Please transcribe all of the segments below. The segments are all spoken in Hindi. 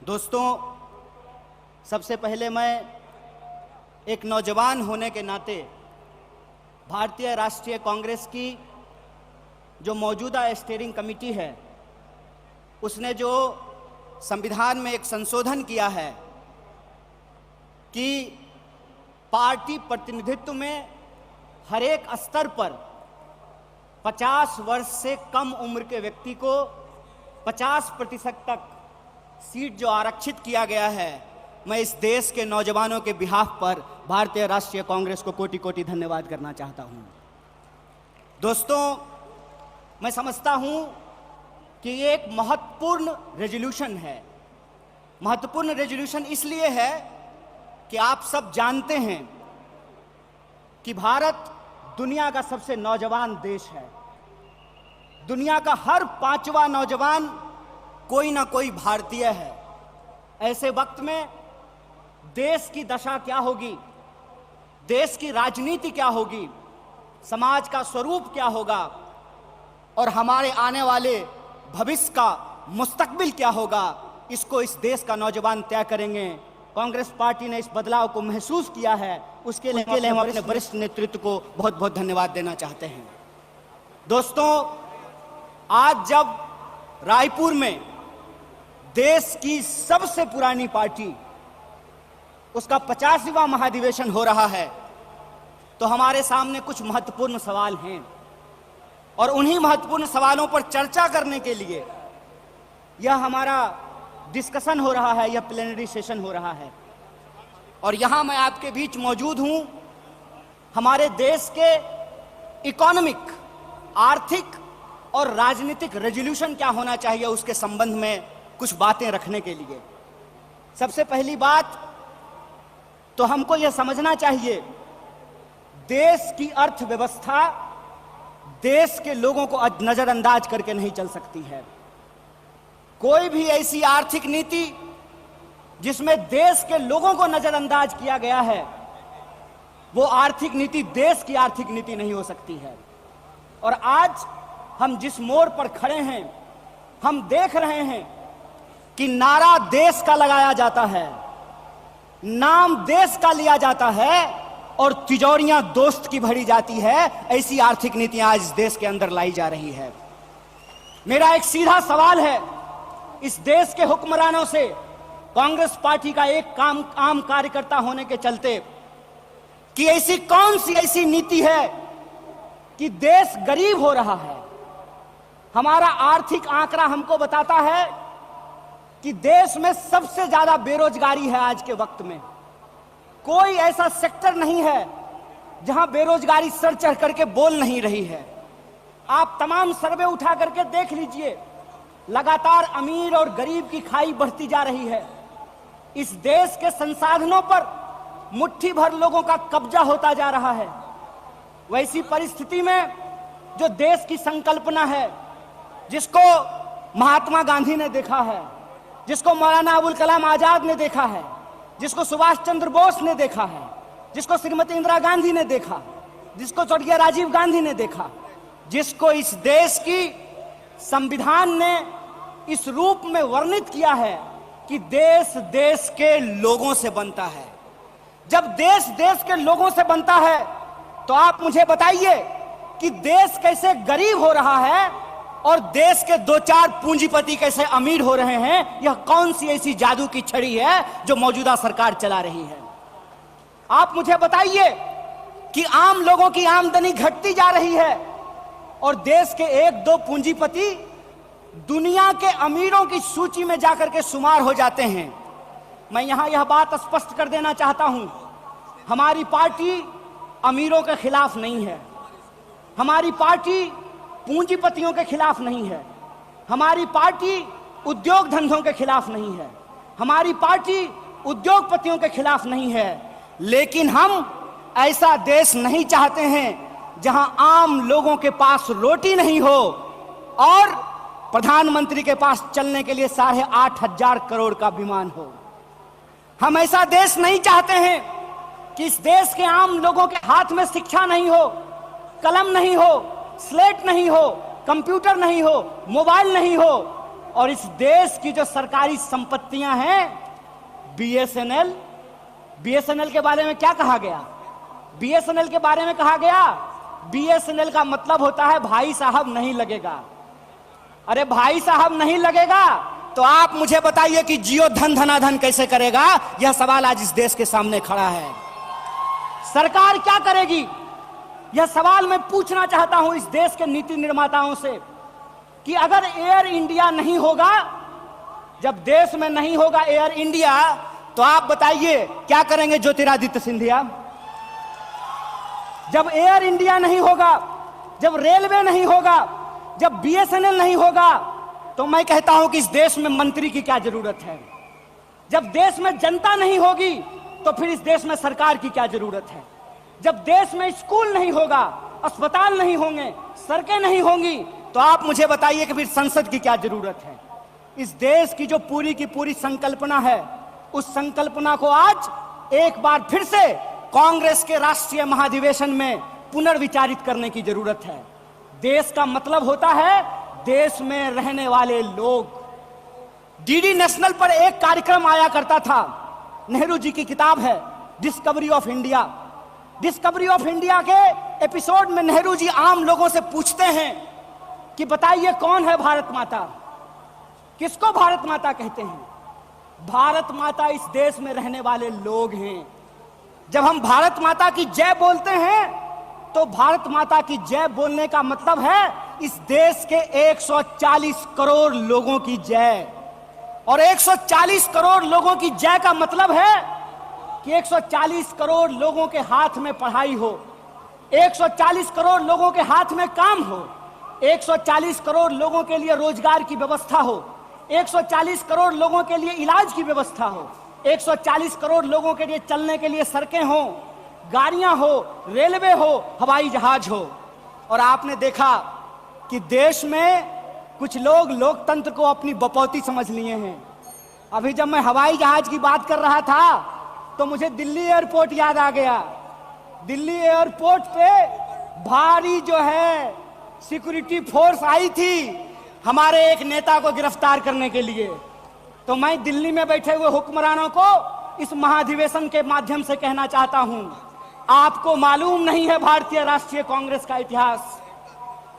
दोस्तों, सबसे पहले मैं एक नौजवान होने के नाते भारतीय राष्ट्रीय कांग्रेस की जो मौजूदा स्टीयरिंग कमेटी है उसने जो संविधान में एक संशोधन किया है कि पार्टी प्रतिनिधित्व में हर एक स्तर पर 50 वर्ष से कम उम्र के व्यक्ति को 50% तक सीट जो आरक्षित किया गया है, मैं इस देश के नौजवानों के बिहाफ पर भारतीय राष्ट्रीय कांग्रेस को कोटि कोटि धन्यवाद करना चाहता हूं। दोस्तों, मैं समझता हूं कि ये एक महत्वपूर्ण रेजोल्यूशन है। महत्वपूर्ण रेजोल्यूशन इसलिए है कि आप सब जानते हैं कि भारत दुनिया का सबसे नौजवान देश है। दुनिया का हर 5वां नौजवान कोई ना कोई भारतीय है। ऐसे वक्त में देश की दशा क्या होगी, देश की राजनीति क्या होगी, समाज का स्वरूप क्या होगा और हमारे आने वाले भविष्य का मुस्तकबिल क्या होगा, इसको इस देश का नौजवान तय करेंगे। कांग्रेस पार्टी ने इस बदलाव को महसूस किया है, उसके लिए हम अपने वरिष्ठ नेतृत्व को बहुत बहुत धन्यवाद देना चाहते हैं। दोस्तों, आज जब रायपुर में देश की सबसे पुरानी पार्टी उसका 50वां महाधिवेशन हो रहा है, तो हमारे सामने कुछ महत्वपूर्ण सवाल हैं और उन्हीं महत्वपूर्ण सवालों पर चर्चा करने के लिए यह हमारा डिस्कशन हो रहा है, यह प्लेनरी सेशन हो रहा है। और यहां मैं आपके बीच मौजूद हूं हमारे देश के इकोनॉमिक, आर्थिक और राजनीतिक रेजोल्यूशन क्या होना चाहिए उसके संबंध में कुछ बातें रखने के लिए। सबसे पहली बात तो हमको यह समझना चाहिए, देश की अर्थव्यवस्था देश के लोगों को नजरअंदाज करके नहीं चल सकती है। कोई भी ऐसी आर्थिक नीति जिसमें देश के लोगों को नजरअंदाज किया गया है, वो आर्थिक नीति देश की आर्थिक नीति नहीं हो सकती है। और आज हम जिस मोड़ पर खड़े हैं, हम देख रहे हैं कि नारा देश का लगाया जाता है, नाम देश का लिया जाता है और तिजोरियां दोस्त की भरी जाती है। ऐसी आर्थिक नीतियां आज इस देश के अंदर लाई जा रही है। मेरा एक सीधा सवाल है इस देश के हुक्मरानों से, कांग्रेस पार्टी का एक आम कार्यकर्ता होने के चलते, कि ऐसी कौन सी ऐसी नीति है कि देश गरीब हो रहा है। हमारा आर्थिक आंकड़ा हमको बताता है कि देश में सबसे ज्यादा बेरोजगारी है आज के वक्त में। कोई ऐसा सेक्टर नहीं है जहां बेरोजगारी सर चढ़ करके बोल नहीं रही है। आप तमाम सर्वे उठा करके देख लीजिए, लगातार अमीर और गरीब की खाई बढ़ती जा रही है। इस देश के संसाधनों पर मुट्ठी भर लोगों का कब्जा होता जा रहा है। वैसी परिस्थिति में जो देश की संकल्पना है, जिसको महात्मा गांधी ने देखा है, जिसको मौलाना अबुल कलाम आजाद ने देखा है, जिसको सुभाष चंद्र बोस ने देखा है, जिसको श्रीमती इंदिरा गांधी ने देखा, जिसको स्वर्गीय राजीव गांधी ने देखा, जिसको इस देश की संविधान ने इस रूप में वर्णित किया है कि देश देश के लोगों से बनता है। जब देश देश के लोगों से बनता है तो आप मुझे बताइए कि देश कैसे गरीब हो रहा है और देश के 2-4 पूंजीपति कैसे अमीर हो रहे हैं। यह कौन सी ऐसी जादू की छड़ी है जो मौजूदा सरकार चला रही है। आप मुझे बताइए कि आम लोगों की आमदनी घटती जा रही है और देश के 1-2 पूंजीपति दुनिया के अमीरों की सूची में जाकर के शुमार हो जाते हैं। मैं यहां यह बात स्पष्ट कर देना चाहता हूं, हमारी पार्टी अमीरों के खिलाफ नहीं है, हमारी पार्टी पूंजीपतियों के खिलाफ नहीं है, हमारी पार्टी उद्योग धंधों के खिलाफ नहीं है, हमारी पार्टी उद्योगपतियों के खिलाफ नहीं है। लेकिन हम ऐसा देश नहीं चाहते हैं जहां आम लोगों के पास रोटी नहीं हो और प्रधानमंत्री के पास चलने के लिए 8,500 करोड़ का विमान हो। हम ऐसा देश नहीं चाहते हैं कि इस देश के आम लोगों के हाथ में शिक्षा नहीं हो, कलम नहीं हो, स्लेट नहीं हो, कंप्यूटर नहीं हो, मोबाइल नहीं हो और इस देश की जो सरकारी संपत्तियां हैं, बीएसएनएल, बीएसएनएल के बारे में क्या कहा गया? बीएसएनएल के बारे में कहा गया, बीएसएनएल का मतलब होता है भाई साहब नहीं लगेगा। अरे भाई साहब नहीं लगेगा तो आप मुझे बताइए कि जियो धन धनाधन कैसे करेगा? यह सवाल आज इस देश के सामने खड़ा है। सरकार क्या करेगी? यह सवाल मैं पूछना चाहता हूं इस देश के नीति निर्माताओं से कि अगर एयर इंडिया नहीं होगा, जब देश में नहीं होगा एयर इंडिया, तो आप बताइए क्या करेंगे ज्योतिरादित्य सिंधिया? जब एयर इंडिया नहीं होगा, जब रेलवे नहीं होगा, जब बीएसएनएल नहीं होगा, तो मैं कहता हूं कि इस देश में मंत्री की क्या जरूरत है? जब देश में जनता नहीं होगी तो फिर इस देश में सरकार की क्या जरूरत है? जब देश में स्कूल नहीं होगा, अस्पताल नहीं होंगे, सड़कें नहीं होंगी, तो आप मुझे बताइए कि फिर संसद की क्या जरूरत है? इस देश की जो पूरी की पूरी संकल्पना है, उस संकल्पना को आज एक बार फिर से कांग्रेस के राष्ट्रीय महाधिवेशन में पुनर्विचारित करने की जरूरत है। देश का मतलब होता है देश में रहने वाले लोग। डीडी नेशनल पर एक कार्यक्रम आया करता था, नेहरू जी की किताब है discovery of India. Discovery of India के एपिसोड में नेहरू जी आम लोगों से पूछते हैं कि बताइए कौन है भारत माता? किसको भारत माता कहते हैं? भारत माता इस देश में रहने वाले लोग हैं। जब हम भारत माता की जय बोलते हैं तो भारत माता की जय बोलने का मतलब है इस देश के 140 करोड़ लोगों की जय। और 140 करोड़ लोगों की जय का मतलब है कि 140 करोड़ लोगों के हाथ में पढ़ाई हो, 140 करोड़ लोगों के हाथ में काम हो, 140 करोड़ लोगों के लिए रोजगार की व्यवस्था हो, 140 करोड़ लोगों के लिए इलाज की व्यवस्था हो, 140 करोड़ लोगों के लिए चलने के लिए सड़कें हो, गाड़ियां हो, रेलवे हो, हवाई जहाज हो। और आपने देखा कि देश में कुछ लोग लोकतंत्र को अपनी बपौती समझ लिए हैं। अभी जब मैं हवाई जहाज की बात कर रहा था तो मुझे दिल्ली एयरपोर्ट याद आ गया। दिल्ली एयरपोर्ट पे भारी जो है सिक्योरिटी फोर्स आई थी हमारे एक नेता को गिरफ्तार करने के लिए। तो मैं दिल्ली में बैठे हुए हुक्मरानों को इस महाधिवेशन के माध्यम से कहना चाहता हूं, आपको मालूम नहीं है भारतीय राष्ट्रीय कांग्रेस का इतिहास।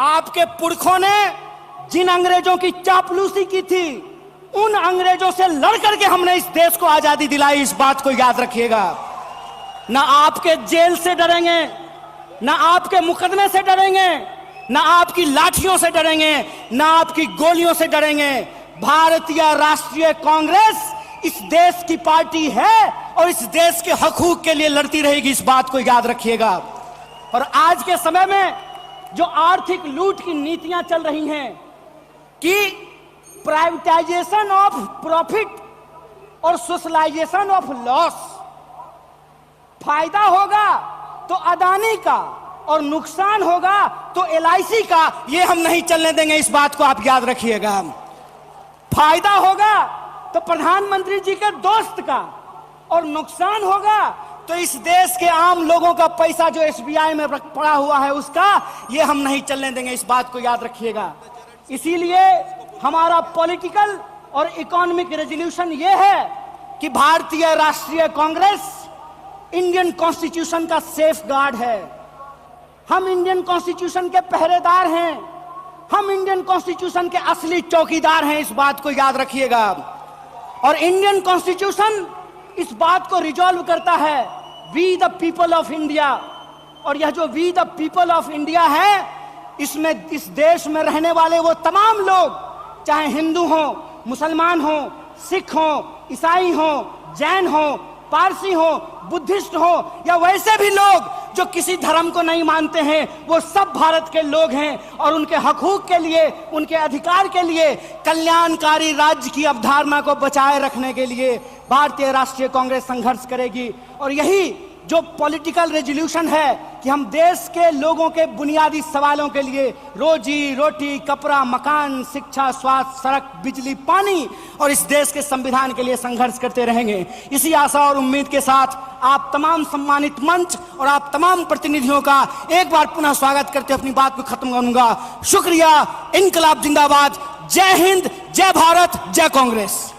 आपके पुरखों ने जिन अंग्रेजों की चापलूसी की थी, उन अंग्रेजों से लड़ करके हमने इस देश को आजादी दिलाई। इस बात को याद रखिएगा। ना आपके जेल से डरेंगे, ना आपके मुकदमे से डरेंगे, ना आपकी लाठियों से डरेंगे, ना आपकी गोलियों से डरेंगे। भारतीय राष्ट्रीय कांग्रेस इस देश की पार्टी है और इस देश के हकूक के लिए लड़ती रहेगी। इस बात को याद रखिएगा। और आज के समय में जो आर्थिक लूट की नीतियां चल रही हैं कि प्राइवेटाइजेशन ऑफ प्रॉफिट और सोशलाइजेशन ऑफ लॉस, फायदा होगा तो अदानी का और नुकसान होगा तो एलआईसी का, ये हम नहीं चलने देंगे। इस बात को आप याद रखिएगा। फायदा होगा तो प्रधानमंत्री जी के दोस्त का और नुकसान होगा तो इस देश के आम लोगों का पैसा जो एसबीआई में पड़ा हुआ है उसका, ये हम नहीं चलने देंगे। इस बात को याद रखिएगा। इसीलिए हमारा पॉलिटिकल और इकोनॉमिक रेजोल्यूशन ये है कि भारतीय राष्ट्रीय कांग्रेस इंडियन कॉन्स्टिट्यूशन का सेफ गार्ड है। हम इंडियन कॉन्स्टिट्यूशन के पहरेदार हैं, हम इंडियन कॉन्स्टिट्यूशन के असली चौकीदार हैं। इस बात को याद रखिएगा। और इंडियन कॉन्स्टिट्यूशन इस बात को रिजॉल्व करता है, we the people of India. और यह जो we the people of India है, इसमें इस देश में रहने वाले वो तमाम लोग, चाहे हिंदू हो, मुसलमान हो, सिख हो, ईसाई हो, जैन हो, पारसी हो, बुद्धिस्ट हो या वैसे भी लोग जो किसी धर्म को नहीं मानते हैं, वो सब भारत के लोग हैं। और उनके हकूक के लिए, उनके अधिकार के लिए, कल्याणकारी राज्य की अवधारणा को बचाए रखने के लिए भारतीय राष्ट्रीय कांग्रेस संघर्ष करेगी। और यही जो पॉलिटिकल रेजोल्यूशन है कि हम देश के लोगों के बुनियादी सवालों के लिए, रोजी रोटी, कपड़ा, मकान, शिक्षा, स्वास्थ्य, सड़क, बिजली, पानी और इस देश के संविधान के लिए संघर्ष करते रहेंगे। इसी आशा और उम्मीद के साथ आप तमाम सम्मानित मंच और आप तमाम प्रतिनिधियों का एक बार पुनः स्वागत करते अपनी बात को खत्म करूंगा। शुक्रिया। इनकलाब जिंदाबाद। जय हिंद, जय भारत, जय कांग्रेस।